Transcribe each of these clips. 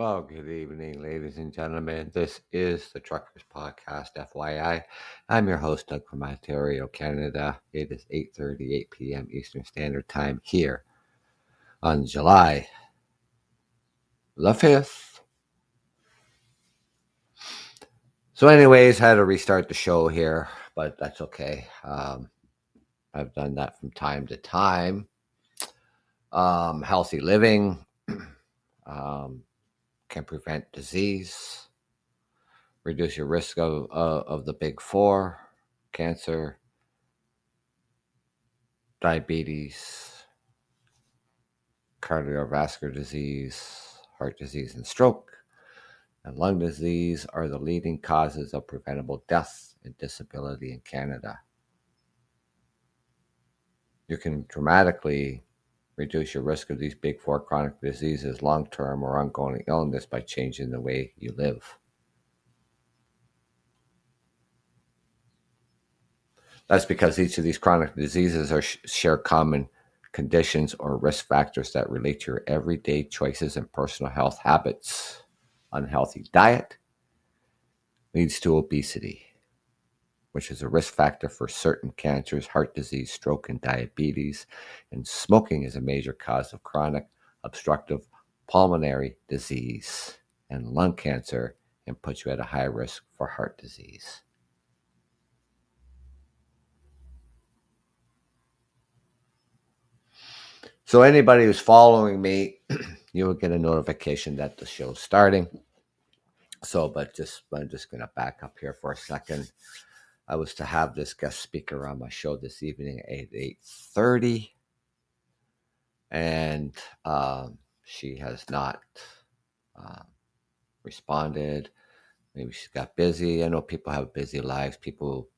Well, good evening, ladies and gentlemen. This is the Truckers Podcast, FYI. I'm your host, Doug from Ontario, Canada. It is 8:38 p.m. Eastern Standard Time here on July the 5th. So anyways, had to restart the show here, but that's okay. I've done that from time to time. Healthy living um, can prevent disease, reduce your risk of the big four: cancer, diabetes, cardiovascular disease, heart disease, and stroke, and lung disease are the leading causes of preventable death and disability in Canada. You can dramatically reduce your risk of these big four chronic diseases, long-term or ongoing illness, by changing the way you live. That's because each of these chronic diseases share common conditions or risk factors that relate to your everyday choices and personal health habits. Unhealthy diet leads to obesity, which is a risk factor for certain cancers, heart disease, stroke, and diabetes. And smoking is a major cause of chronic obstructive pulmonary disease and lung cancer, and puts you at a high risk for heart disease. So anybody who's following me, you will get a notification that the show's starting. So, I'm just going to back up here for a second. I was to have this guest speaker on my show this evening at 8:30, and she has not responded. Maybe she's got busy. I know people have busy lives. People,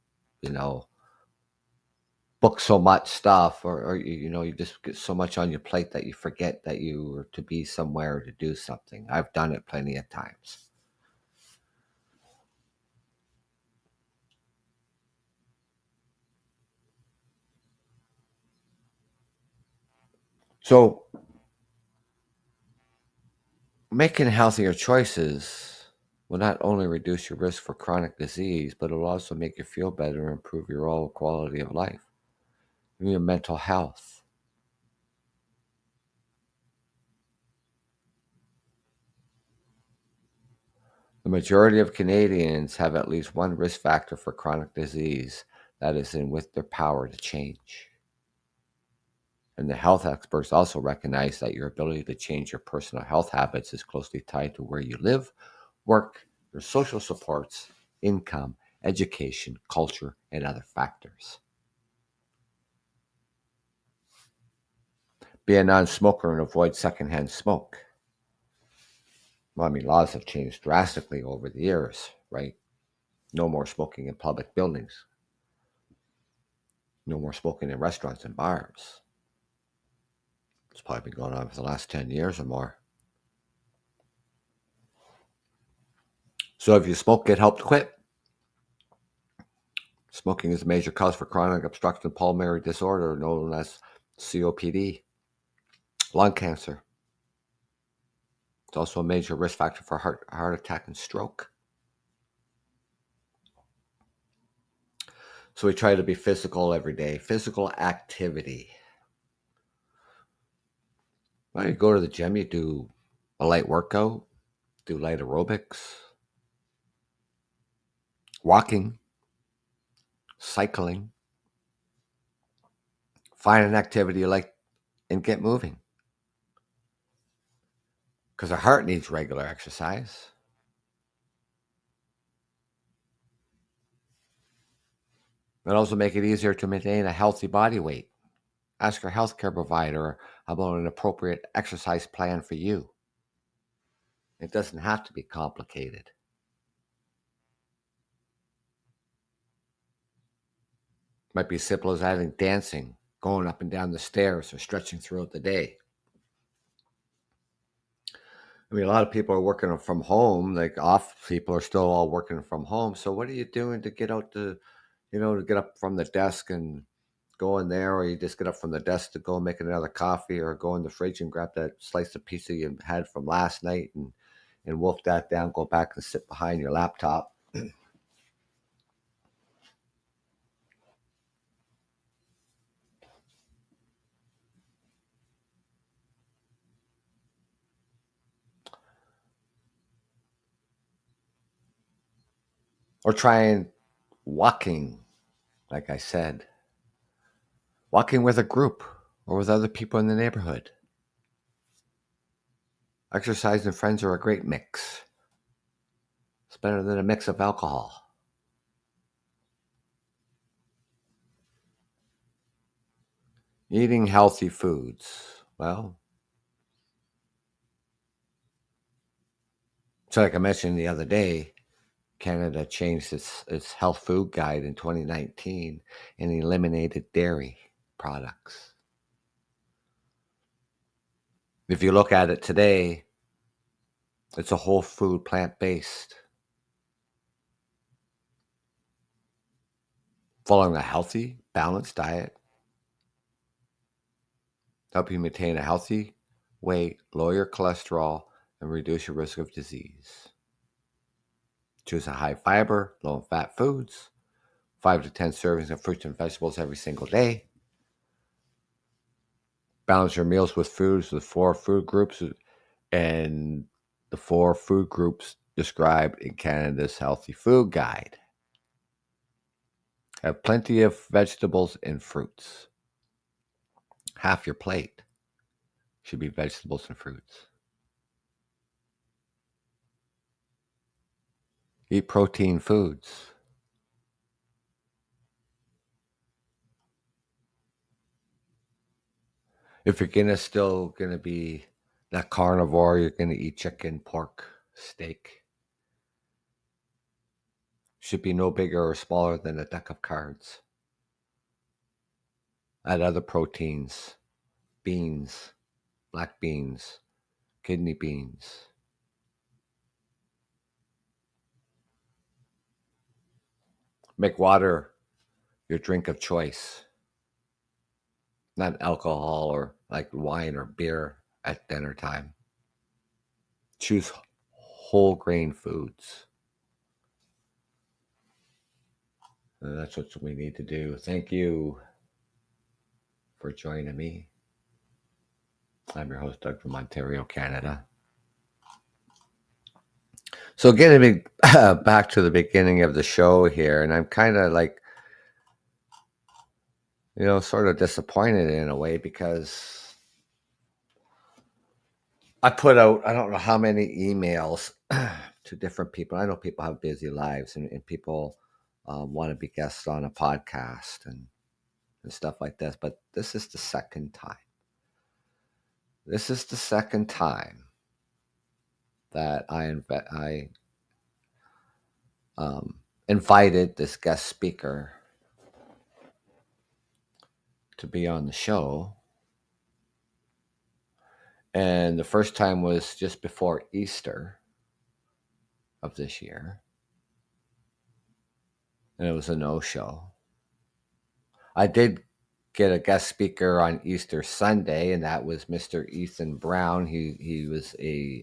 book so much stuff, or you just get so much on your plate that you forget that you were to be somewhere to do something. I've done it plenty of times. So making healthier choices will not only reduce your risk for chronic disease, but it will also make you feel better and improve your overall quality of life, your mental health. The majority of Canadians have at least one risk factor for chronic disease that is with their power to change. And the health experts also recognize that your ability to change your personal health habits is closely tied to where you live, work, your social supports, income, education, culture, and other factors. Be a non-smoker and avoid secondhand smoke. Well, laws have changed drastically over the years, right? No more smoking in public buildings. No more smoking in restaurants and bars. It's probably been going on for the last 10 years or more. So if you smoke, get help to quit. Smoking is a major cause for chronic obstructive pulmonary disorder known as COPD, lung cancer. It's also a major risk factor for heart attack and stroke. So we try to be physical every day. Physical activity. Well, you go to the gym, you do a light workout, do light aerobics, walking, cycling. Find an activity you like and get moving. Because our heart needs regular exercise. It'll also make it easier to maintain a healthy body weight. Ask your healthcare provider about an appropriate exercise plan for you. It doesn't have to be complicated. It might be as simple as adding dancing, going up and down the stairs, or stretching throughout the day. A lot of people are working from home, like off people are still all working from home. So what are you doing to get out to get up from the desk and go in there, or you just get up from the desk to go make another coffee, or go in the fridge and grab that slice of pizza you had from last night and and wolf that down, go back and sit behind your laptop. Or trying walking, like I said, walking with a group or with other people in the neighborhood. Exercise and friends are a great mix. It's better than a mix of alcohol. Eating healthy foods. Well, so like I mentioned the other day, Canada changed its health food guide in 2019 and eliminated dairy products. If you look at it today, it's a whole food, plant-based. Following a healthy, balanced diet help you maintain a healthy weight, lower your cholesterol, and reduce your risk of disease. Choose a high fiber, low fat foods, 5 to 10 servings of fruits and vegetables every single day. Balance your meals with foods with 4 food groups, and the 4 food groups described in Canada's Healthy Food Guide. Have plenty of vegetables and fruits. Half your plate should be vegetables and fruits. Eat protein foods. If you're still gonna be that carnivore, you're gonna eat chicken, pork, steak. Should be no bigger or smaller than a deck of cards. Add other proteins, beans, black beans, kidney beans. Make water your drink of choice, not alcohol or like wine or beer at dinner time. Choose whole grain foods. And that's what we need to do. Thank you for joining me. I'm your host, Doug from Ontario, Canada. So getting back to the beginning of the show here, and I'm kind of like, sort of disappointed in a way because I put out, I don't know how many emails to different people. I know people have busy lives and people want to be guests on a podcast and stuff like this, but this is the second time. This is the second time that I invited this guest speaker to be on the show. And the first time was just before Easter of this year. And it was a no-show. I did get a guest speaker on Easter Sunday, and that was Mr. Ethan Brown. He was a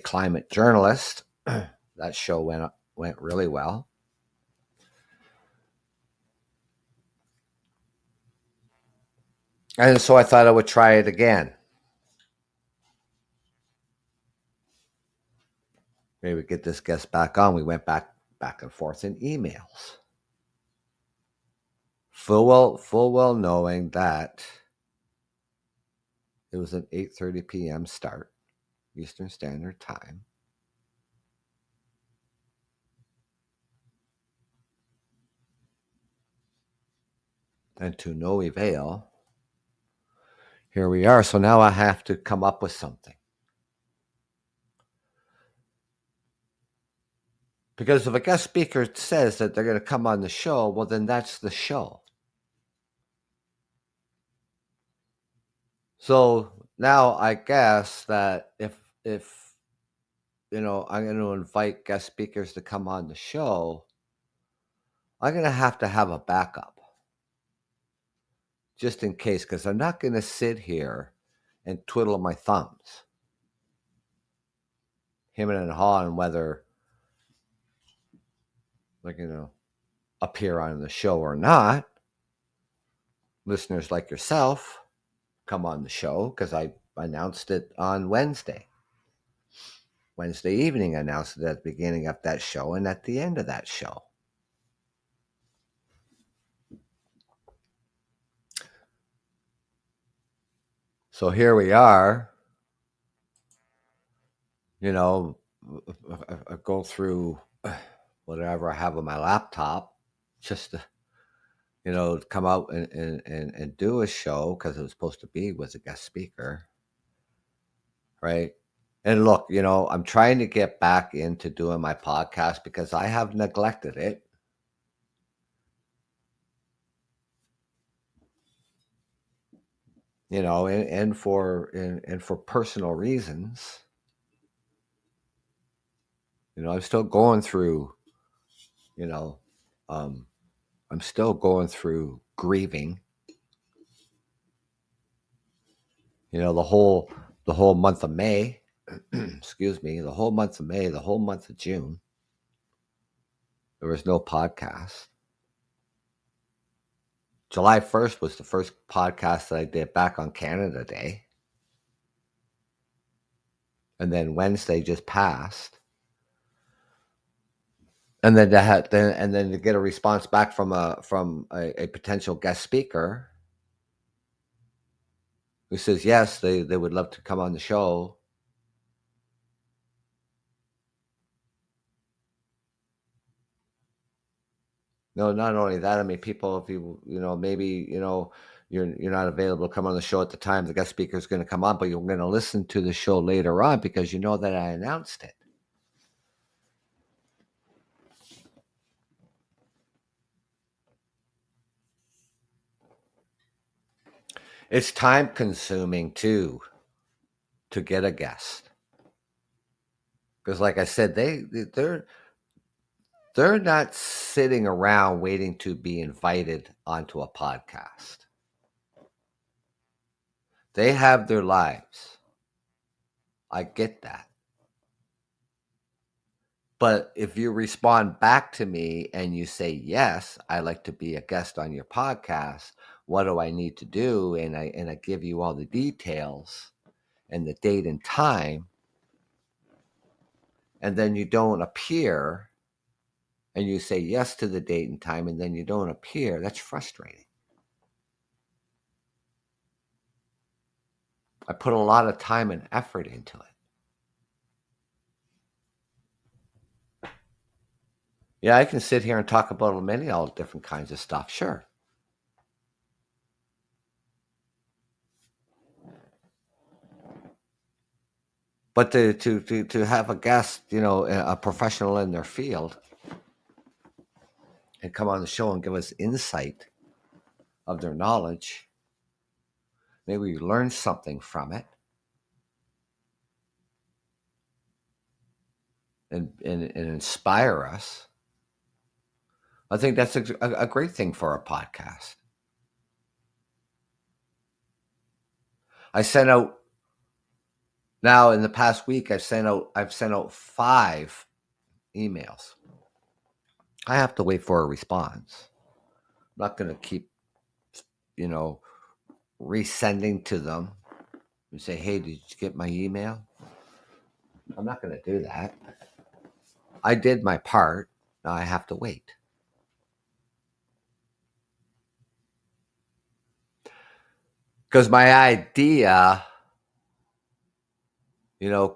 climate journalist. That show went really well. And so I thought I would try it again. Maybe get this guest back on. We went back and forth in emails. Full well knowing that it was an 8:30 p.m. start, Eastern Standard Time. And to no avail, here we are. So now I have to come up with something. Because if a guest speaker says that they're going to come on the show, well, then that's the show. So now I guess that if I'm going to invite guest speakers to come on the show, I'm going to have a backup just in case, because I'm not going to sit here and twiddle my thumbs. him and haw on whether, appear on the show or not. Listeners like yourself come on the show because I announced it on Wednesday. Wednesday evening, I announced it at the beginning of that show and at the end of that show. So here we are, I go through whatever I have on my laptop just to, come out and do a show because it was supposed to be with a guest speaker. Right. And look, I'm trying to get back into doing my podcast because I have neglected it. And for personal reasons. I'm still going through, I'm still going through grieving. The whole month of May, excuse me, the whole month of May, the whole month of June, there was no podcast. July 1st was the first podcast that I did back on Canada Day. And then Wednesday just passed. And then to get a response back from a potential guest speaker who says yes, they would love to come on the show. No, not only that. I mean, people, if maybe you're not available to come on the show at the time the guest speaker is going to come on, but you're going to listen to the show later on because you know that I announced it. It's time consuming too to get a guest because, like I said, they're not sitting around waiting to be invited onto a podcast. They have their lives. I get that. But if you respond back to me and you say, yes, I'd like to be a guest on your podcast, what do I need to do? And I give you all the details and the date and time, and then you don't appear, and you say yes to the date and time, and then you don't appear, that's frustrating. I put a lot of time and effort into it. Yeah, I can sit here and talk about many all different kinds of stuff, sure. But to have a guest, a professional in their field, and come on the show and give us insight of their knowledge, maybe we learn something from it, and inspire us. I think that's a great thing for a podcast. I sent out now in the past week. I've sent out 5 emails. I have to wait for a response. I'm not going to keep, resending to them and say, "Hey, did you get my email?" I'm not going to do that. I did my part. Now I have to wait. Because my idea,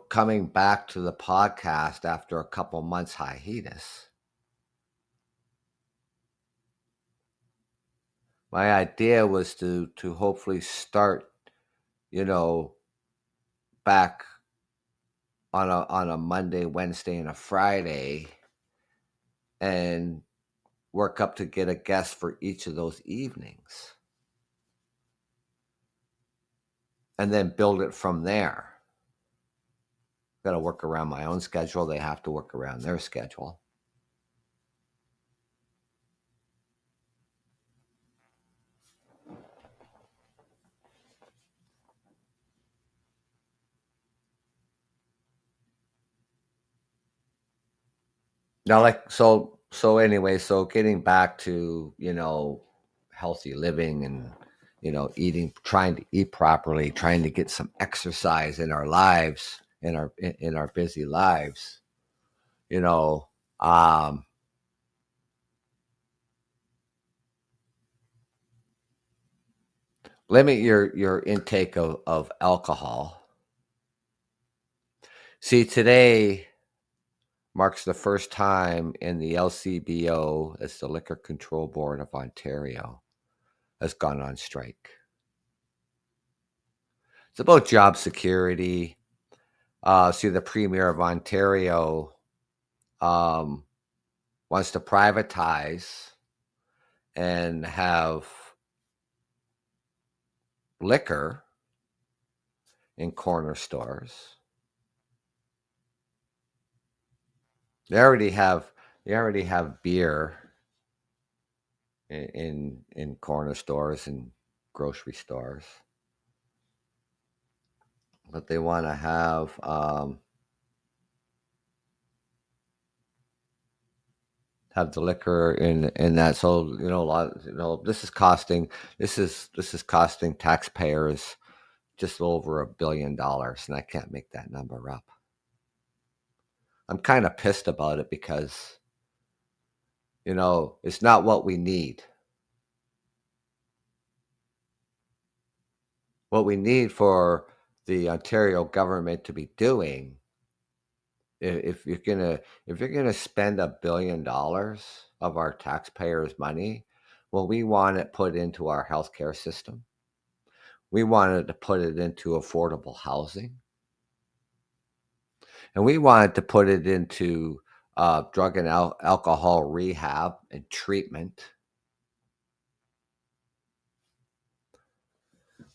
coming back to the podcast after a couple months hiatus, my idea was to hopefully start, back on a Monday, Wednesday, and a Friday, and work up to get a guest for each of those evenings, and then build it from there. Got to work around my own schedule. They have to work around their schedule. Now, like, so anyway, so getting back to, healthy living and, eating, trying to eat properly, trying to get some exercise in our lives, in our busy lives, you know, um, limit your intake of alcohol. See, today marks the first time in the LCBO, as the Liquor Control Board of Ontario, has gone on strike. It's about job security. See, the Premier of Ontario um, wants to privatize and have liquor in corner stores. They already have beer in corner stores and grocery stores, but they want to have the liquor in that. So a lot. This is costing taxpayers just over $1 billion, and I can't make that number up. I'm kind of pissed about it because it's not what we need. What we need for the Ontario government to be doing, if you're gonna spend $1 billion of our taxpayers' money, well, we want it put into our healthcare system. We wanted to put it into affordable housing, and we wanted to put it into drug and alcohol rehab and treatment.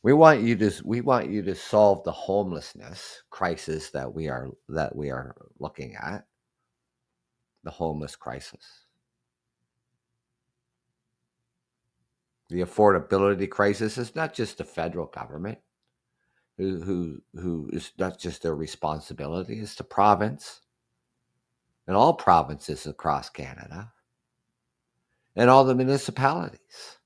We want you to solve the homelessness crisis that we are looking at, the homeless crisis, the affordability crisis. Is not just the federal government who is not just their responsibility. It's the province and all provinces across Canada and all the municipalities.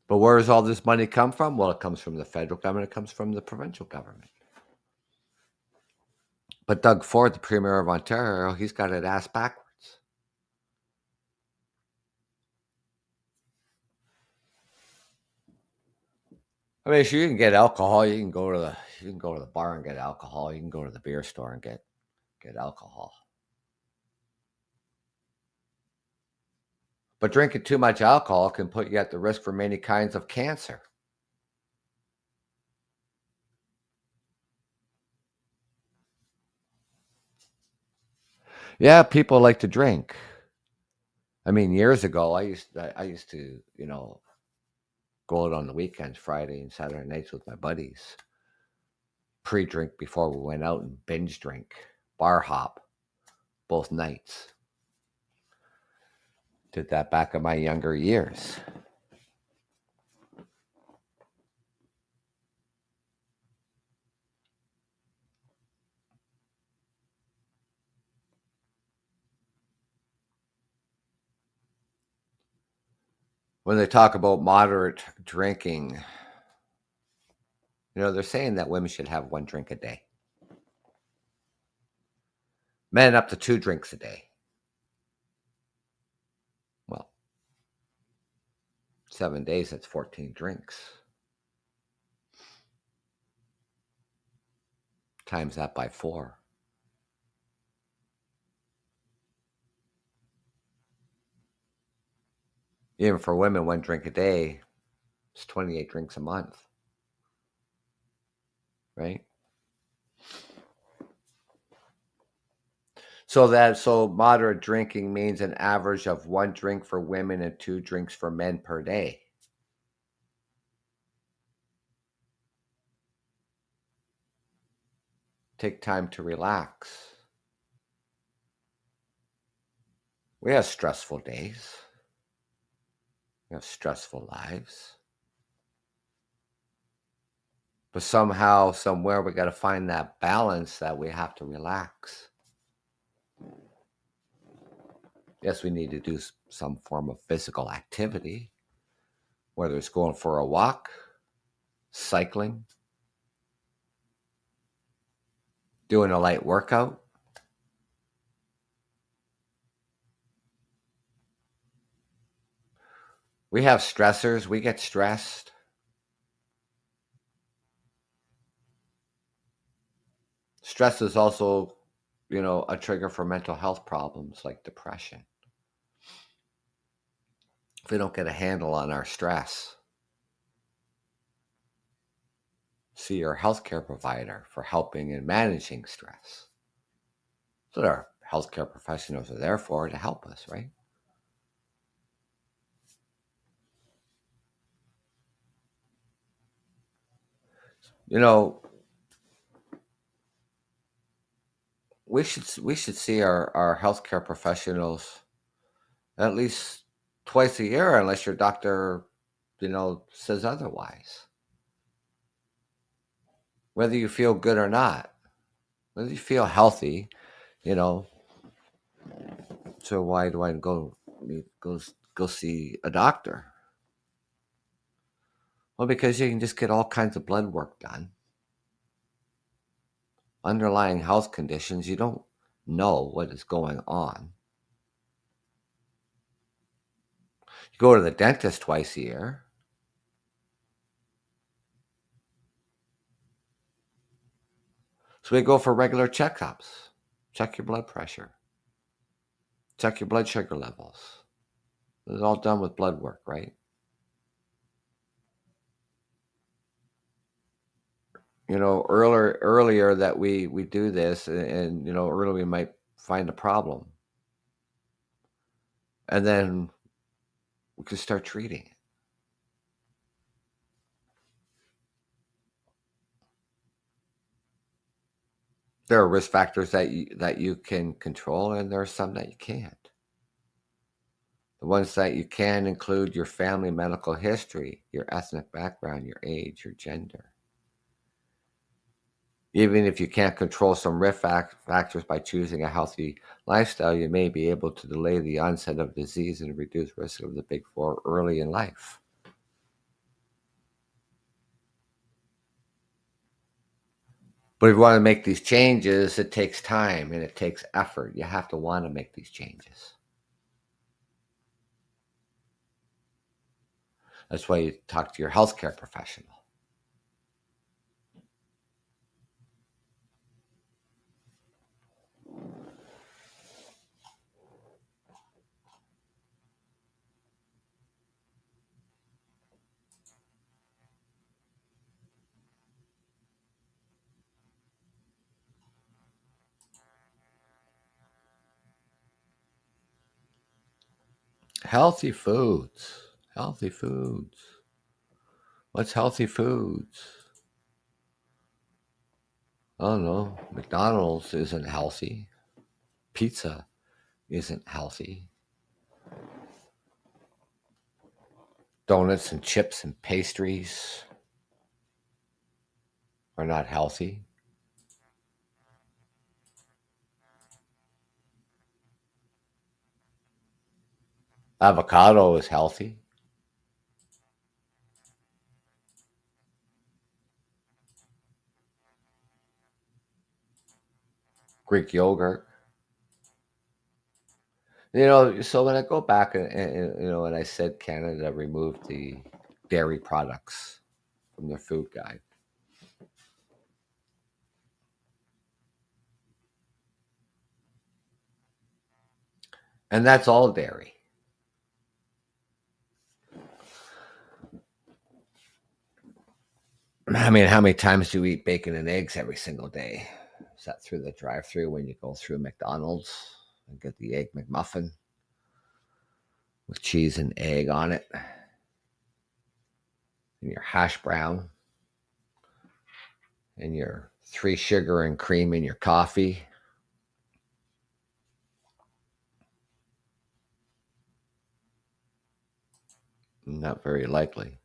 But where does all this money come from? Well, it comes from the federal government. It comes from the provincial government. But Doug Ford, the Premier of Ontario, he's got it ass backwards. I mean, sure, you can get alcohol. You can go to the bar and get alcohol. You can go to the beer store and get alcohol. But drinking too much alcohol can put you at the risk for many kinds of cancer. Yeah, people like to drink. I mean, years ago, I used to go out on the weekends, Friday and Saturday nights with my buddies, pre-drink before we went out and binge drink, bar hop both nights. Did that back in my younger years. When they talk about moderate drinking, they're saying that women should have one drink a day. Men up to 2 drinks a day. Well, 7 days, that's 14 drinks. Times that by 4. Even for women, 1 drink a day is 28 drinks a month, right? So moderate drinking means an average of 1 drink for women and 2 drinks for men per day. Take time to relax. We have stressful days. We have stressful lives. But somehow, somewhere, we got to find that balance that we have to relax. Yes, we need to do some form of physical activity, whether it's going for a walk, cycling, doing a light workout. We have stressors. We get stressed. Stress is also, a trigger for mental health problems like depression. If we don't get a handle on our stress, see your healthcare provider for helping in managing stress. So our healthcare professionals are there for to help us, right? You know, we should see our healthcare professionals at least twice a year, unless your doctor, says otherwise. Whether you feel good or not, whether you feel healthy, you know. So why do I go see a doctor? Well, because you can just get all kinds of blood work done. Underlying health conditions, you don't know what is going on. You go to the dentist twice a year. So we go for regular checkups. Check your blood pressure. Check your blood sugar levels. It's all done with blood work, right? Earlier that we do this, and earlier we might find a problem, and then we can start treating it. There are risk factors that you can control, and there are some that you can't. The ones that you can include your family medical history, your ethnic background, your age, your gender. Even if you can't control some risk factors by choosing a healthy lifestyle, you may be able to delay the onset of disease and reduce risk of the big four early in life. But if you want to make these changes, it takes time and it takes effort. You have to want to make these changes. That's why you talk to your healthcare professional. Healthy foods. Healthy foods. What's healthy foods? I don't know. McDonald's isn't healthy. Pizza isn't healthy. Donuts and chips and pastries are not healthy. Avocado is healthy. Greek yogurt. So when I go back and I said Canada removed the dairy products from their food guide, and that's all dairy. I mean, how many times do you eat bacon and eggs every single day? Is that through the drive-through when you go through McDonald's and get the egg McMuffin with cheese and egg on it, and your hash brown, and your 3 sugar and cream in your coffee? Not very likely.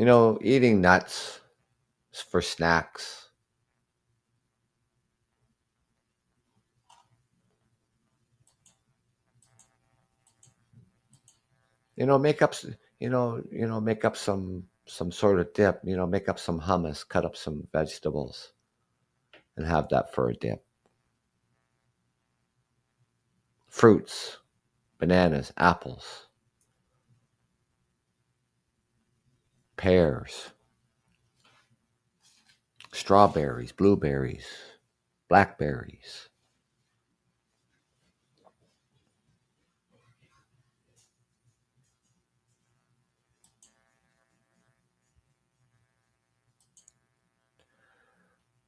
Eating nuts for snacks. Make up, make up some sort of dip. Make up some hummus, cut up some vegetables, and have that for a dip. Fruits, bananas, apples, pears, strawberries, blueberries, blackberries.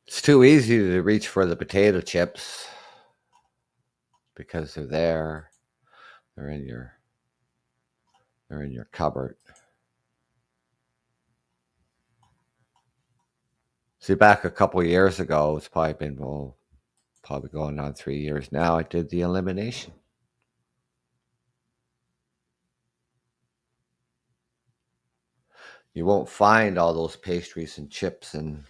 It's too easy to reach for the potato chips because they're there. They're in your they're in your cupboard. See, back a couple of years ago, it's probably been probably going on 3 years now. I did the elimination. You won't find all those pastries and chips and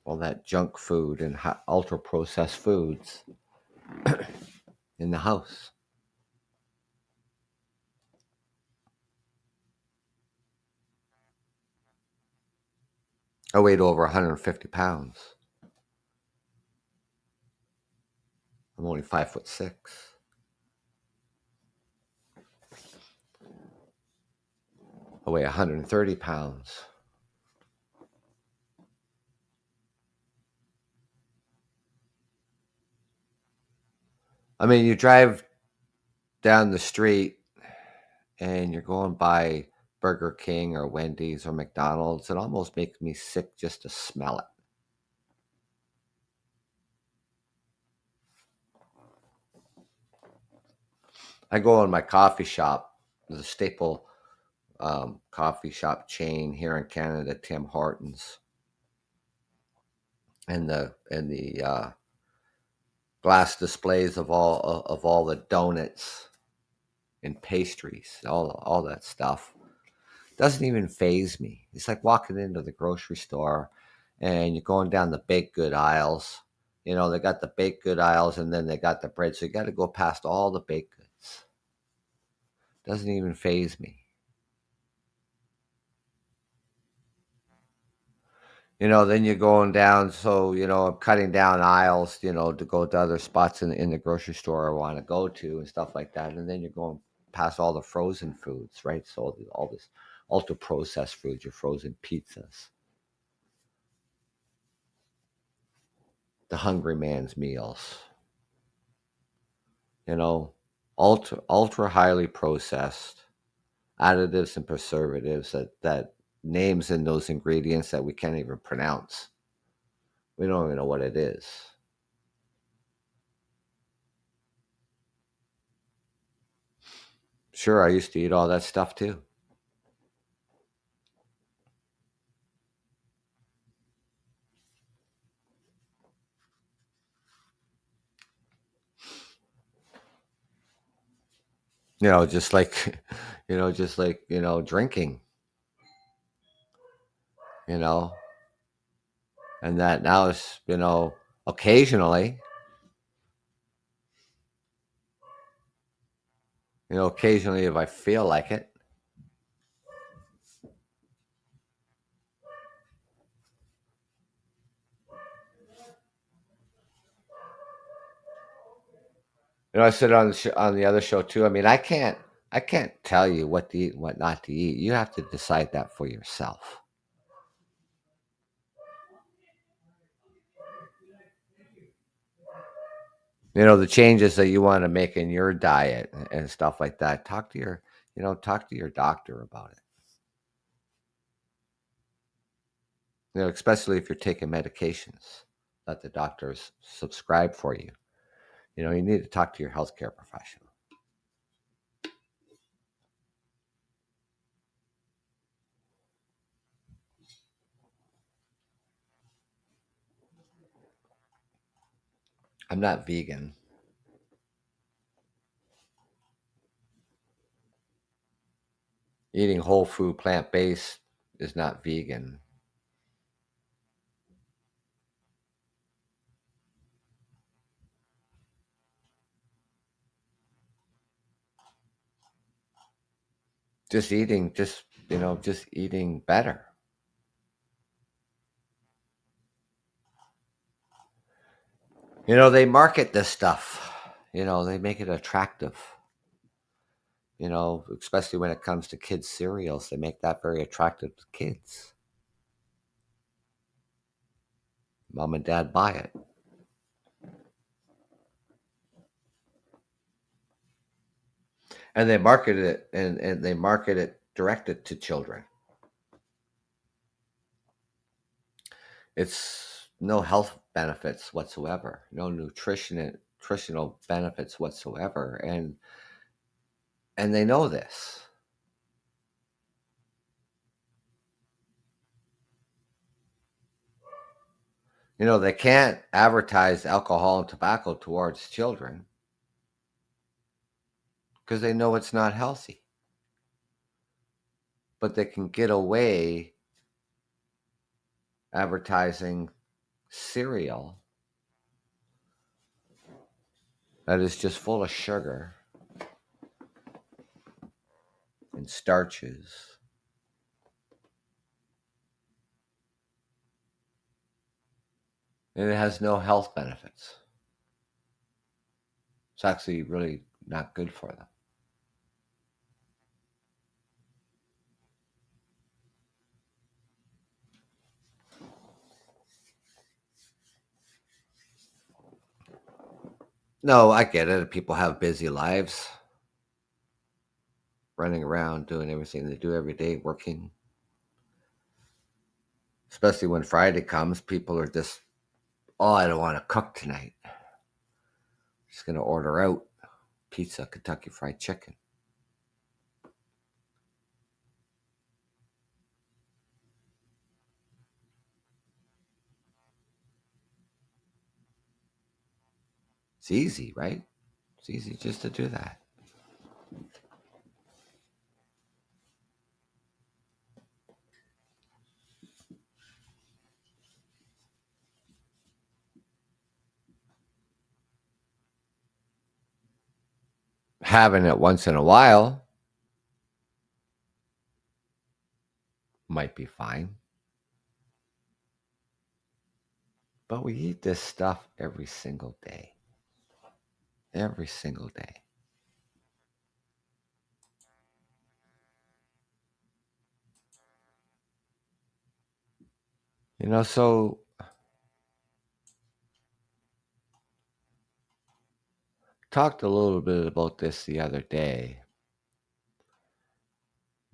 all that junk food and ultra processed foods in the house. I weighed over 150 pounds. I'm only 5'6". I weigh 130 pounds. I mean, you drive down the street and you're going by Burger King or Wendy's or McDonald's, it almost makes me sick just to smell it. I go in my coffee shop, the staple coffee shop chain here in Canada, Tim Hortons, and the glass displays of all the donuts and pastries, all that stuff doesn't even phase me. It's like walking into the grocery store and you're going down the baked good aisles. They got the baked good aisles and then they got the bread. So you got to go past all the baked goods. Doesn't even phase me. Then you're going down. So, I'm cutting down aisles, to go to other spots in the grocery store I want to go to and stuff like that. And then you're going past all the frozen foods, right? So all this ultra processed foods, your frozen pizzas, the hungry man's meals, you know, ultra highly processed additives and preservatives that names in those ingredients that we can't even pronounce. We don't even know what it is. Sure, I used to eat all that stuff too. Just like, drinking, you know, and that now is, occasionally, occasionally if I feel like it. I said on on the other show too. I mean, I can't tell you what to eat and what not to eat. You have to decide that for yourself. The changes that you want to make in your diet and stuff like that. Talk to your doctor about it. Especially if you're taking medications that the doctors subscribe for you. You need to talk to your healthcare professional. I'm not vegan. Eating whole food, plant-based is not vegan. Just eating better. They market this stuff. They make it attractive. Especially when it comes to kids' cereals, they make that very attractive to kids. Mom and dad buy it. And they market it and they market it directed to children. It's no health benefits whatsoever, no nutritional benefits whatsoever, and they know this. They can't advertise alcohol and tobacco towards children because they know it's not healthy. But they can get away advertising cereal that is just full of sugar and starches. And it has no health benefits. It's actually really not good for them. No, I get it. People have busy lives, running around doing everything they do every day, working. Especially when Friday comes, people are just, oh, I don't want to cook tonight. Just going to order out pizza, Kentucky Fried Chicken. It's easy, right? It's easy just to do that. Having it once in a while might be fine. But we eat this stuff every single day. Every single day. So talked a little bit about this the other day,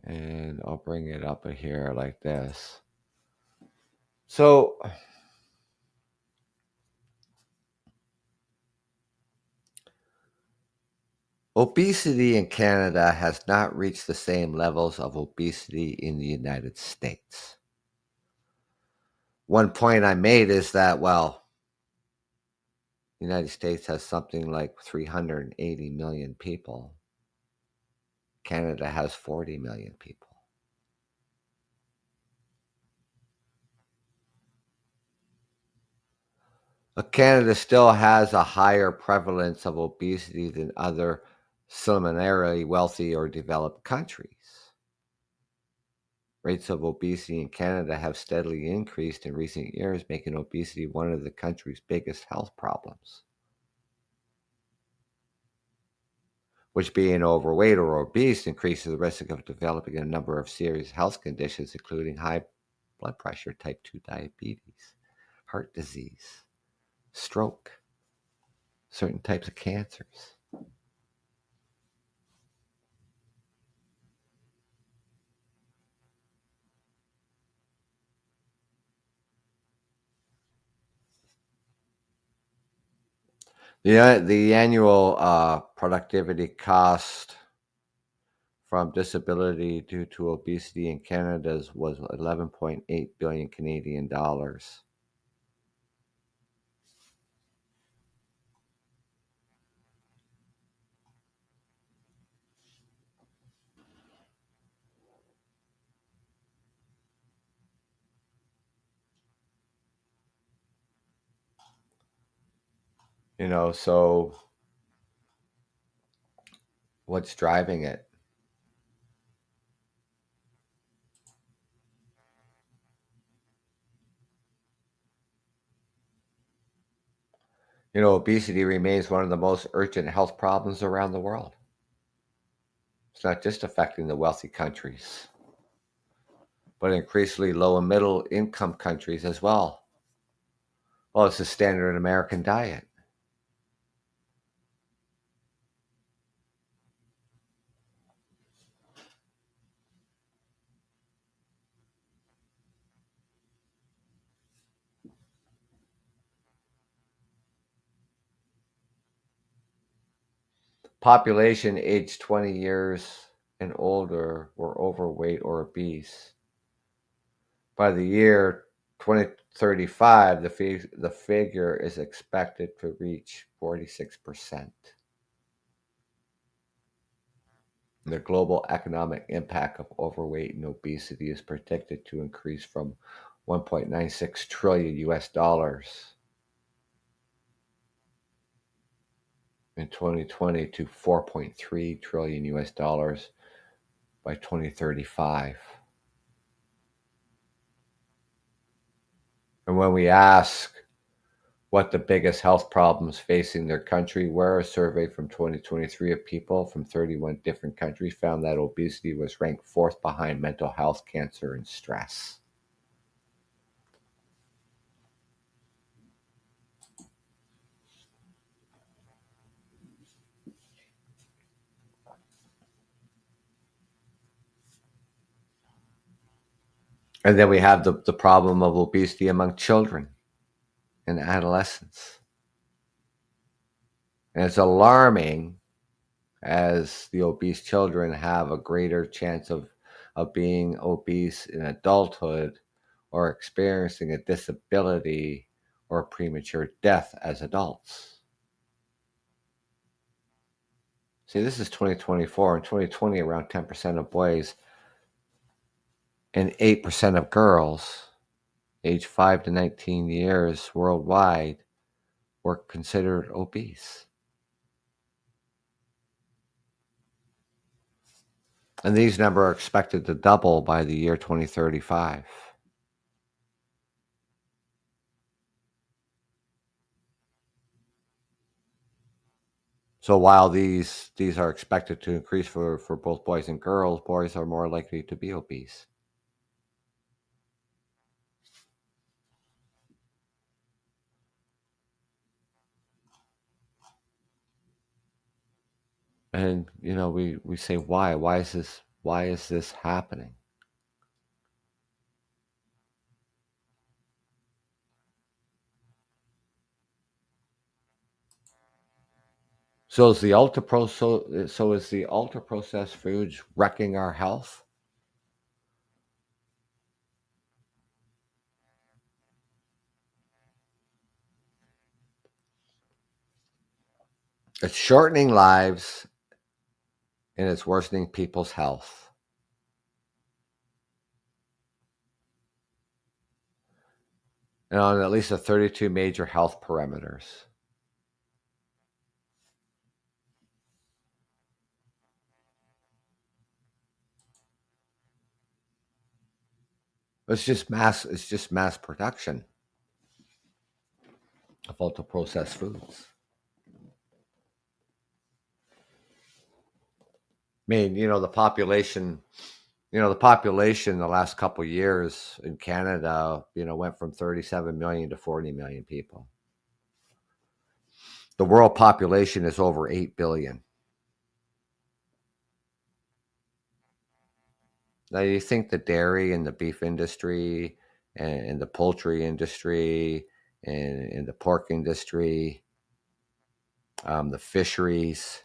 and I'll bring it up here like this. So, obesity in Canada has not reached the same levels of obesity in the United States. One point I made is that, well, the United States has something like 380 million people. Canada has 40 million people. Canada still has a higher prevalence of obesity than other similarly wealthy or developed countries. Rates of obesity in Canada have steadily increased in recent years, making obesity one of the country's biggest health problems. Which, being overweight or obese increases the risk of developing a number of serious health conditions, including high blood pressure, type 2 diabetes, heart disease, stroke, certain types of cancers. The annual productivity cost from disability due to obesity in Canada was 11.8 billion Canadian dollars. So what's driving it? Obesity remains one of the most urgent health problems around the world. It's not just affecting the wealthy countries, but increasingly low and middle income countries as well. Well, it's the standard American diet. Population aged 20 years and older were overweight or obese. By the year 2035, the figure is expected to reach 46%. The global economic impact of overweight and obesity is predicted to increase from 1.96 trillion US dollars in 2020 to 4.3 trillion US dollars by 2035. And when we ask what the biggest health problems facing their country were, a survey from 2023 of people from 31 different countries found that obesity was ranked fourth behind mental health, cancer, and stress. And then we have the problem of obesity among children and adolescents. And it's alarming as the obese children have a greater chance of being obese in adulthood or experiencing a disability or premature death as adults. See, this is 2024. In 2020, around 10% of boys and 8% of girls aged 5 to 19 years worldwide were considered obese. And these numbers are expected to double by the year 2035. So while these are expected to increase for both boys and girls, boys are more likely to be obese. And we say why? Why is this happening? So is the ultra processed foods wrecking our health? It's shortening lives and it's worsening people's health. And on at least the 32 major health parameters. It's just mass production of ultra processed foods. I mean, the population the last couple of years in Canada, went from 37 million to 40 million people. The world population is over 8 billion. Now, you think the dairy and the beef industry and the poultry industry and the pork industry, the fisheries,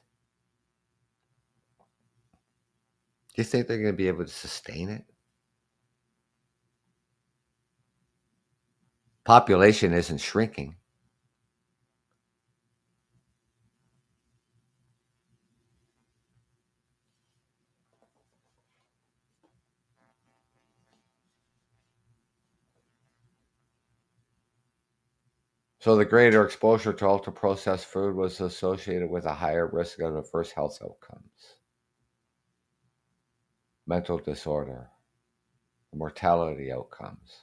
do you think they're going to be able to sustain it? Population isn't shrinking. So the greater exposure to ultra-processed food was associated with a higher risk of adverse health outcomes, mental disorder, mortality outcomes.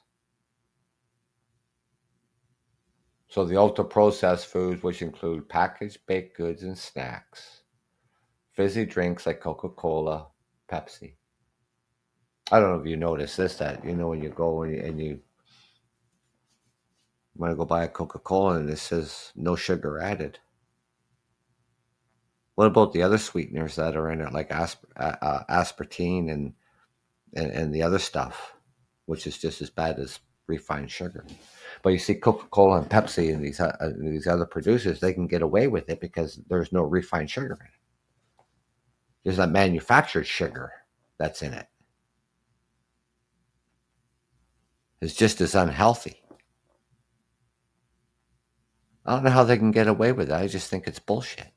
So the ultra-processed foods, which include packaged baked goods and snacks, fizzy drinks like Coca-Cola, Pepsi. I don't know if you notice this, that, when you go and you want to go buy a Coca-Cola and it says no sugar added. What about the other sweeteners that are in it, like aspartame and the other stuff, which is just as bad as refined sugar? But you see, Coca-Cola and Pepsi and these other producers, they can get away with it because there's no refined sugar in it. There's that manufactured sugar that's in it. It's just as unhealthy. I don't know how they can get away with it. I just think it's bullshit.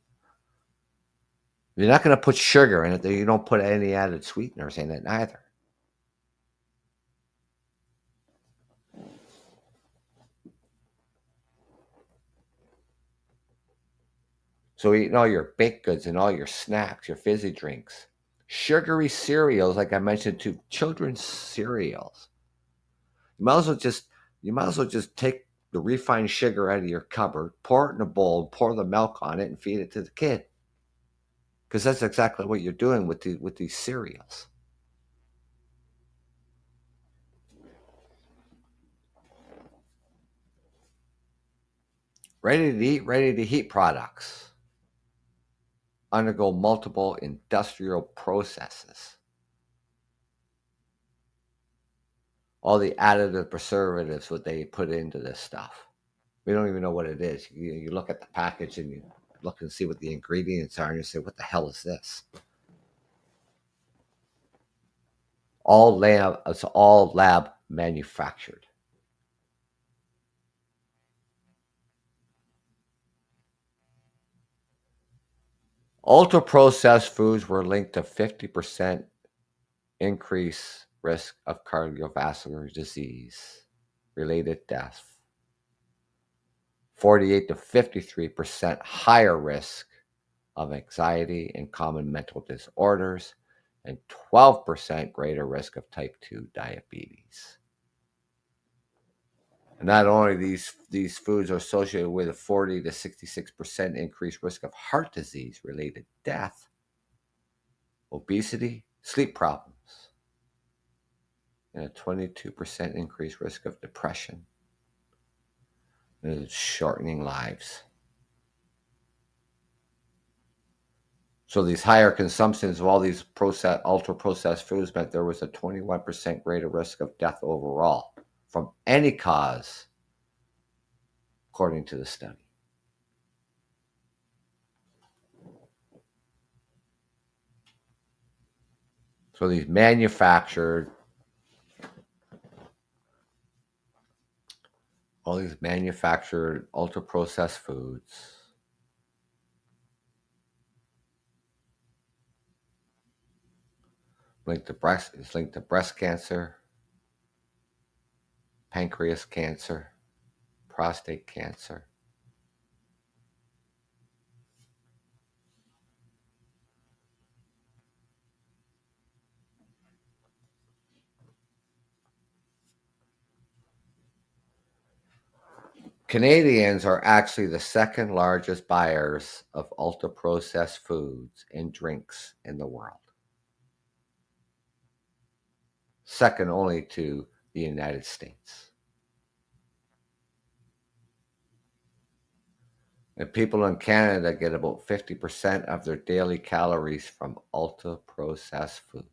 You're not going to put sugar in it. You don't put any added sweeteners in it either. So eating all your baked goods and all your snacks, your fizzy drinks, sugary cereals, like I mentioned, to children's cereals. You might as well just take the refined sugar out of your cupboard, pour it in a bowl, pour the milk on it, and feed it to the kid. Because that's exactly what you're doing with these cereals. Ready to eat, ready to heat products undergo multiple industrial processes. All the additive preservatives, what they put into this stuff. We don't even know what it is. You look at the package and you look and see what the ingredients are, and you say, "What the hell is this?" It's all lab manufactured. Ultra processed foods were linked to 50% increased risk of cardiovascular disease related death, 48 to 53% higher risk of anxiety and common mental disorders, and 12% greater risk of type 2 diabetes. And not only these foods are associated with a 40 to 66% increased risk of heart disease related death, obesity, sleep problems, and a 22% increased risk of depression, and it's shortening lives. So these higher consumptions of all these ultra processed foods meant there was a 21% greater risk of death overall from any cause, according to the study. So these manufactured ultra processed foods it's linked to breast cancer, pancreas cancer, prostate cancer. Canadians are actually the second largest buyers of ultra processed foods and drinks in the world, second only to the United States. And people in Canada get about 50% of their daily calories from ultra processed foods,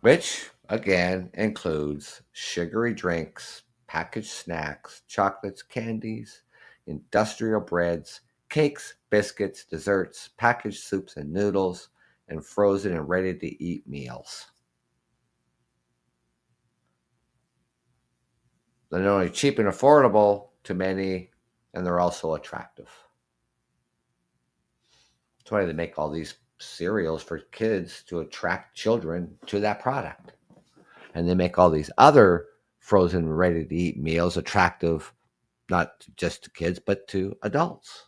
which again includes sugary drinks, packaged snacks, chocolates, candies, industrial breads, cakes, biscuits, desserts, packaged soups and noodles, and frozen and ready to eat meals. They're not only cheap and affordable to many, and they're also attractive. That's why they make all these cereals for kids to attract children to that product. And they make all these other frozen, ready to eat meals attractive, not just to kids, but to adults.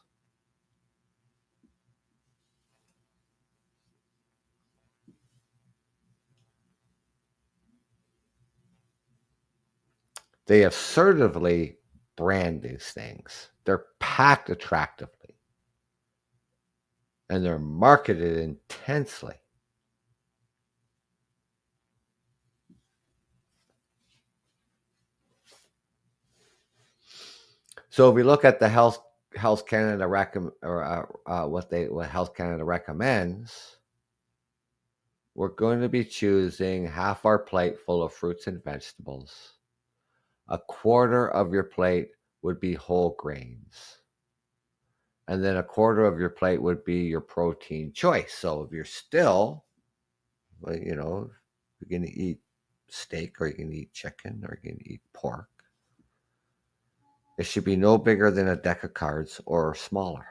They assertively brand these things. They're packed attractively and they're marketed intensely. So if we look at the Health Canada what Health Canada recommends, we're going to be choosing half our plate full of fruits and vegetables. A quarter of your plate would be whole grains. And then a quarter of your plate would be your protein choice. So if you're still, you're going to eat steak or you're going to eat chicken or you're going to eat pork, it should be no bigger than a deck of cards or smaller.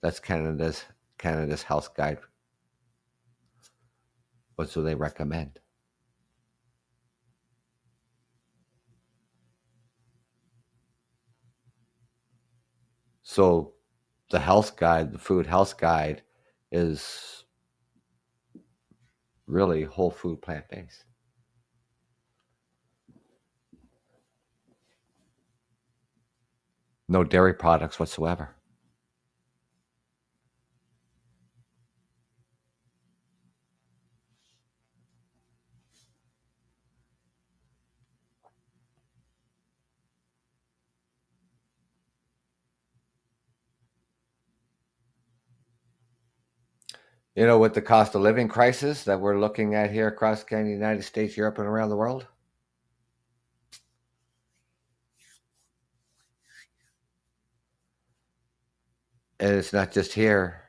That's Canada's health guide. What do they recommend? So the health guide, the food health guide, is really whole food plant based. No dairy products whatsoever. With the cost of living crisis that we're looking at here across Canada, United States, Europe, and around the world, and it's not just here,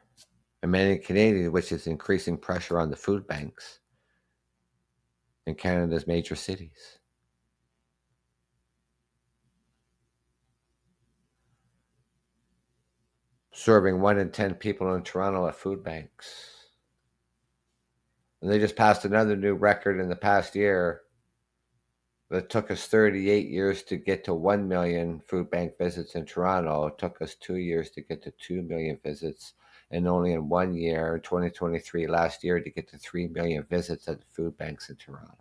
in many Canadians, which is increasing pressure on the food banks in Canada's major cities. Serving 1 in 10 people in Toronto at food banks. And they just passed another new record in the past year that took us 38 years to get to 1 million food bank visits in Toronto. It took us 2 years to get to 2 million visits, and only in 1 year, 2023, last year, to get to 3 million visits at the food banks in Toronto.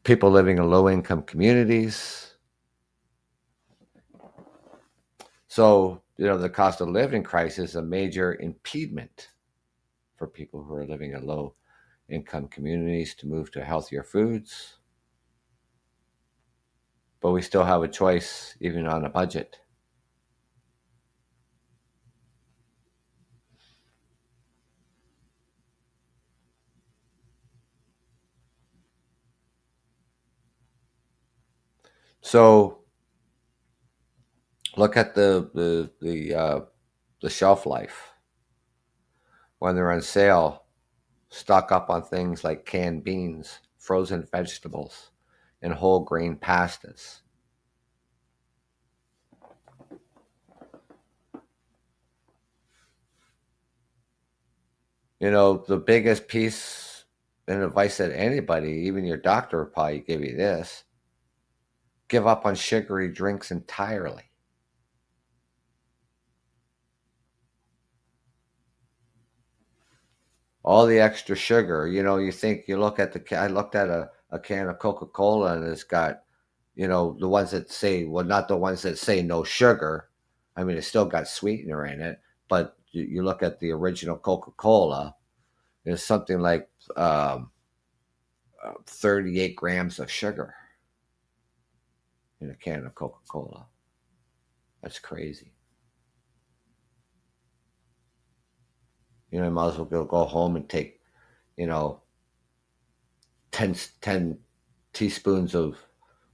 People living in low-income communities. So, the cost of living crisis is a major impediment for people who are living in low-income communities to move to healthier foods. But we still have a choice, even on a budget. So look at the shelf life. When they're on sale, stock up on things like canned beans, frozen vegetables, and whole grain pastas. The biggest piece and advice that anybody, even your doctor, will probably give you this: give up on sugary drinks entirely. All the extra sugar. You look at I looked at a can of Coca-Cola and it's got, the ones that say, well, not the ones that say no sugar. I mean, it's still got sweetener in it, but you look at the original Coca-Cola, there's something like 38 grams of sugar in a can of Coca-Cola. That's crazy. You might as well go home and take, you know, 10 teaspoons of,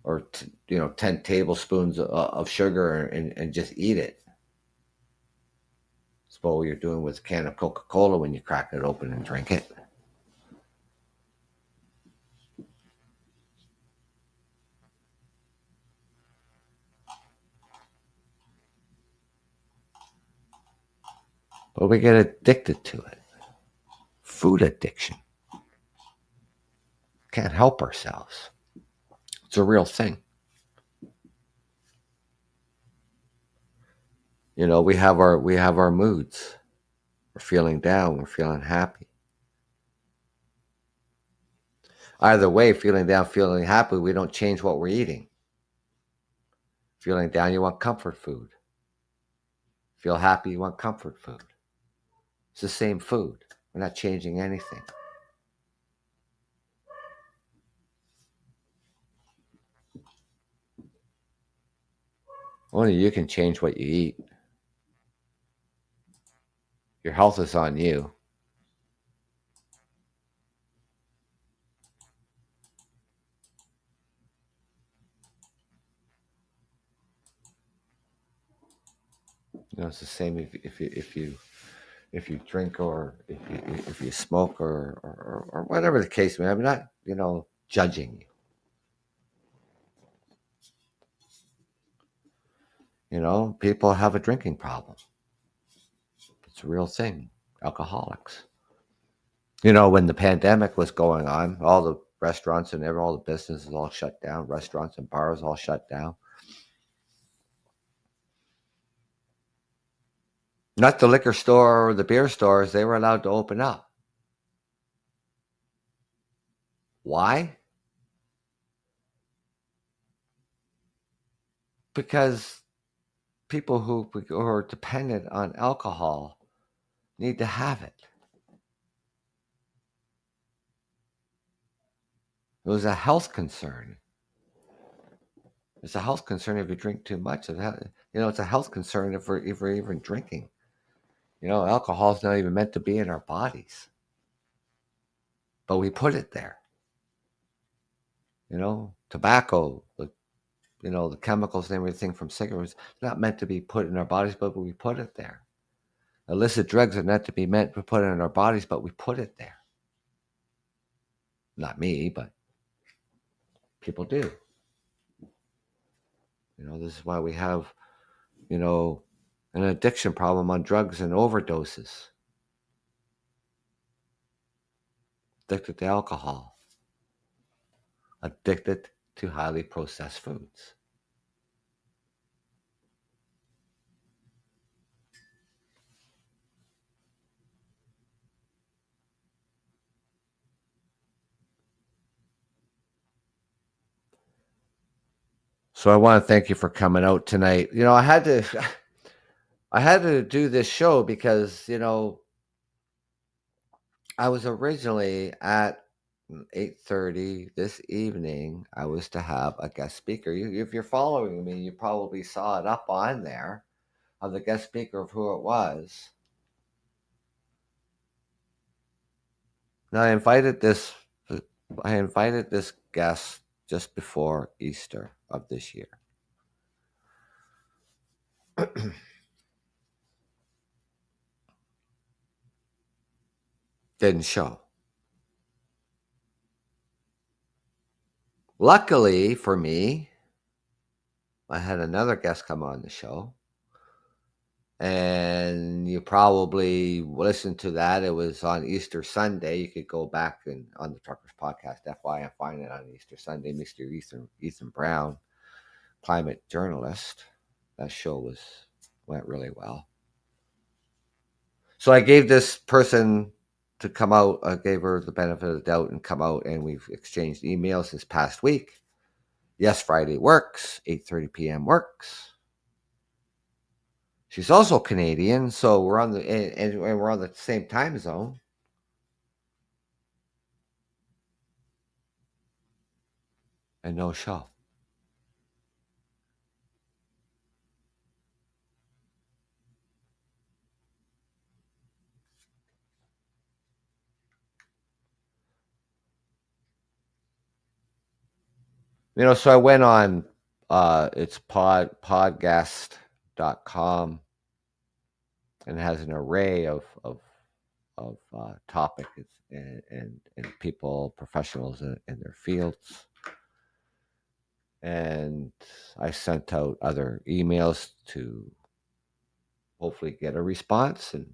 or 10 tablespoons of sugar and just eat it. That's what you're doing with a can of Coca-Cola when you crack it open and drink it. But we get addicted to it. Food addiction. Can't help ourselves. It's a real thing. You know, we have our moods. We're feeling down, we're feeling happy. Either way, feeling down, feeling happy, we don't change what we're eating. Feeling down, you want comfort food. Feel happy, you want comfort food. It's the same food. We're not changing anything. Only you can change what you eat. Your health is on you. You know, it's the same if you drink or if you smoke or whatever the case may be. I'm not, judging you. You know, people have a drinking problem. It's a real thing. Alcoholics. You know, when the pandemic was going on, all the restaurants and all the businesses all shut down. Restaurants and bars all shut down. Not the liquor store or the beer stores. They were allowed to open up. Why? Because people who are dependent on alcohol need to have it. It was a health concern. It's a health concern if you drink too much. It's a health concern if we're even drinking. You know, alcohol is not even meant to be in our bodies, but we put it there. You know, tobacco, the chemicals and everything from cigarettes, not meant to be put in our bodies, but we put it there. Illicit drugs are not to be meant to put it in our bodies, but we put it there. Not me, but people do. You know, this is why we have, an addiction problem on drugs and overdoses. Addicted to alcohol. Addicted to highly processed foods. So I want to thank you for coming out tonight. You know, I had to do this show because, I was originally at 8:30 this evening. I was to have a guest speaker. If you're following me, you probably saw it up on there of the guest speaker of who it was. Now I invited this guest just before Easter of this year. Didn't show. Luckily for me, I had another guest come on the show. And you probably listened to that. It was on Easter Sunday. You could go back and on the Truckers Podcast, FYI, and find it on Easter Sunday. Mr. Ethan Brown, climate journalist. That show went really well. So I gave this person to come out. I gave her the benefit of the doubt and come out, and we've exchanged emails this past week. Yes, Friday works. 8:30 p.m. works. She's also Canadian, so we're on the same time zone. And no show. So I went on it's podcast.com and has an array of topics and people, professionals in their fields. And I sent out other emails to hopefully get a response, and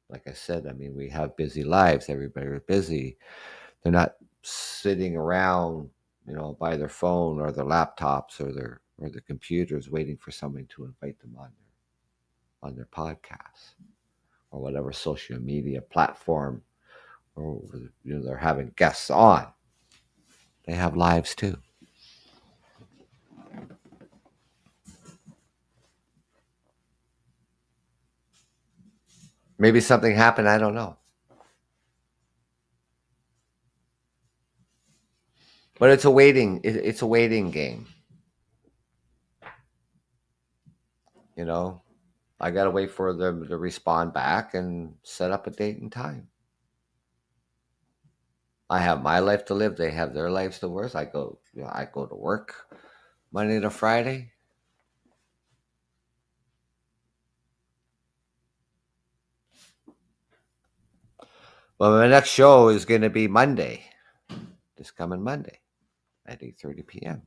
Like I said, I mean, we have busy lives. Everybody's busy. They're not sitting around, by their phone or their laptops or their computers waiting for somebody to invite them on their podcast or whatever social media platform or they're having guests on. They have lives too. Maybe something happened. I don't know. But it's a waiting. It's a waiting game. You know, I gotta wait for them to respond back and set up a date and time. I have my life to live. They have their lives to work. I go to work Monday to Friday. Well, my next show is going to be Monday, this coming Monday at 8:30 p.m.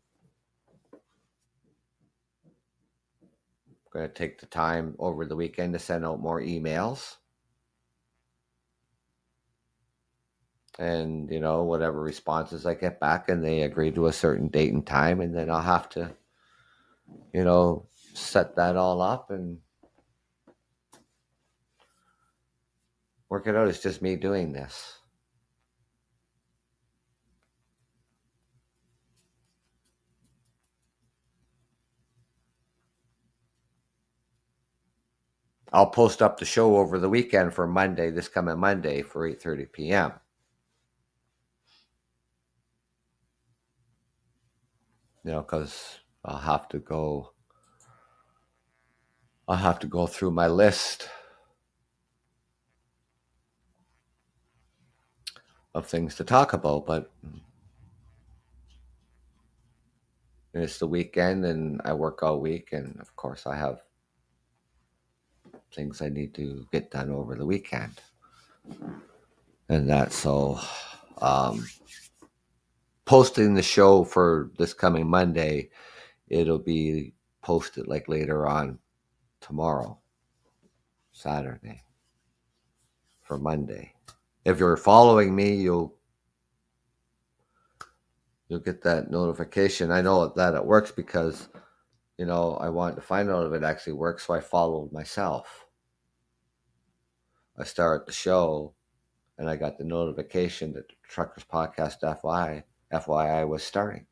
I'm going to take the time over the weekend to send out more emails and, whatever responses I get back and they agree to a certain date and time. And then I'll have to, set that all up and work it out. It's just me doing this. I'll post up the show over the weekend for Monday, this coming Monday for 8:30 p.m. Because I'll have to go through my list of things to talk about, but it's the weekend and I work all week, and of course I have things I need to get done over the weekend, and that so um, posting the show for this coming Monday, it'll be posted like later on tomorrow, Saturday, for Monday. If you're following me, you'll get that notification. I know that it works because I wanted to find out if it actually works, so I followed myself. I started the show and I got the notification that the Truckers Podcast FYI was starting.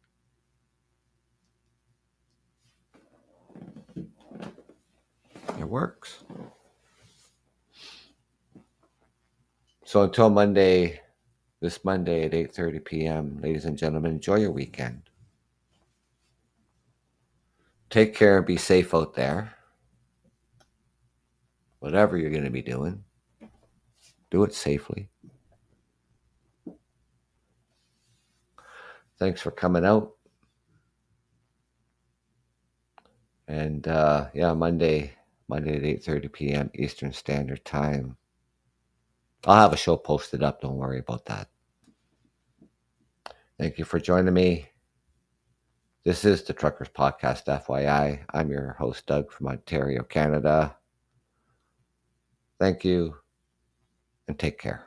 It works. So until Monday, this Monday at 8:30 p.m., ladies and gentlemen, enjoy your weekend. Take care and be safe out there. Whatever you're going to be doing, do it safely. Thanks for coming out. And Monday at 8:30 p.m. Eastern Standard Time. I'll have a show posted up. Don't worry about that. Thank you for joining me. This is the Truckers Podcast, FYI. I'm your host, Doug, from Ontario, Canada. Thank you, and take care.